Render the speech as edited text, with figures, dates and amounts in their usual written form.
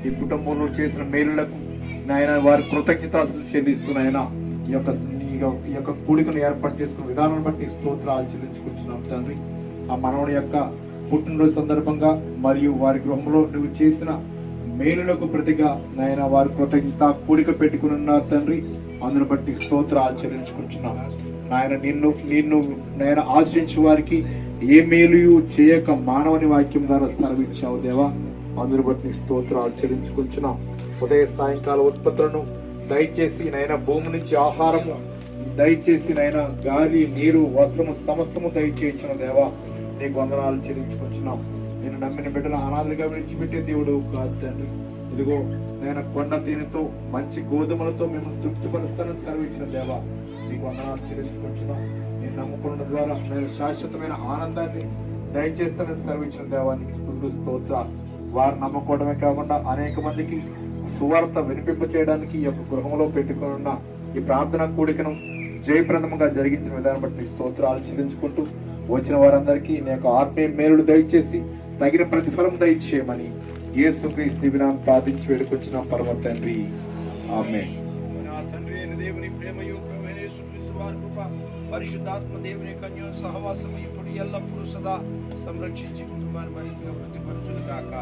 ఈ కుటుంబంలో చేసిన మేలులకు నాయన వారి కృతజ్ఞతాస్తులు చెల్లిస్తూ నాయన ఈ యొక్క కూడికను ఏర్పాటు చేసుకున్న విధానం బట్టి స్తోత్రాలు చెల్లించుకుంటున్నాం తండ్రి. ఆ మనవుని యొక్క పుట్టినరోజు సందర్భంగా మరియు వారి గృహంలో నువ్వు చేసిన మేలులకు ప్రతిగా నాయన వారి కృతజ్ఞత కూడిక పెట్టుకుని ఉన్నారు తండ్రి. అందును బట్టి స్తోత్రాలు చెల్లించుకుంటున్నాం నాయన. నిన్ను నాయన ఆశ్రయించే వారికి ఏ మేలు చేయక మానవుని వాక్యం ద్వారా సెలవిచ్చావు దేవా. అందును బట్టి స్తోత్రాలు చెల్లించుకుంటున్నాం. ఉదయ సాయంకాల ఉత్పత్తులను దయచేసి నాయన భూమి నుంచి ఆహారము దయచేసి నాయన గాలి నీరు వస్త్రము సమస్తము దయచేయించిన దేవా నీకు వందనాలు చెల్లించుకుంటున్నాం. నేను నమ్మిన బిడ్డను అనాథలుగా విడిచిపెట్టే దేవుడు కాదు తండ్రి. ఇదిగో నేను కొండ తేనెతో మంచి గోధుమలతో మేము తృప్తిపరుస్తానని సెలవిచ్చిన దేవా నీకు వందనాలు చెల్లించుకుంటున్నాం. నేను నమ్ముకున్న ద్వారా నేను శాశ్వతమైన ఆనందాన్ని దయచేస్తానని సెలవిచ్చిన దేవా నీకు స్తుతులు స్తోత్రాలు. వారు నమ్ముకోవడమే కాకుండా అనేక మందికి సువార్త వినిపింప చేయడానికి ఈ యొక్క గృహంలో పెట్టుకుని ఉన్న ఈ ప్రార్థన కూడికను జయప్రదముగా జరిగించిన విధానం బట్టి స్తోత్రాలు చెల్లించుకుంటూ వచ్చిన వారందరికీ నీ యొక్క ఆత్మీయ మేలుడు దయచేసి తగిన ప్రతిఫలం దయచేయమని యేసుక్రీస్తు దివ్యనామమున ప్రార్థించి వేడుకొచ్చిన పరమ తండ్రి, ఆమేన్. తండ్రి అయిన దేవుని ప్రేమయు ప్రభువైన యేసుక్రీస్తు వారి కృప పరిశుద్ధాత్మ దేవుని కన్య సహవాసం ఇప్పుడు ఎల్లప్పుడూ సదా సంరక్షించి కుటుంబాన్ని మరింతగా ప్రతిపరచును గాక.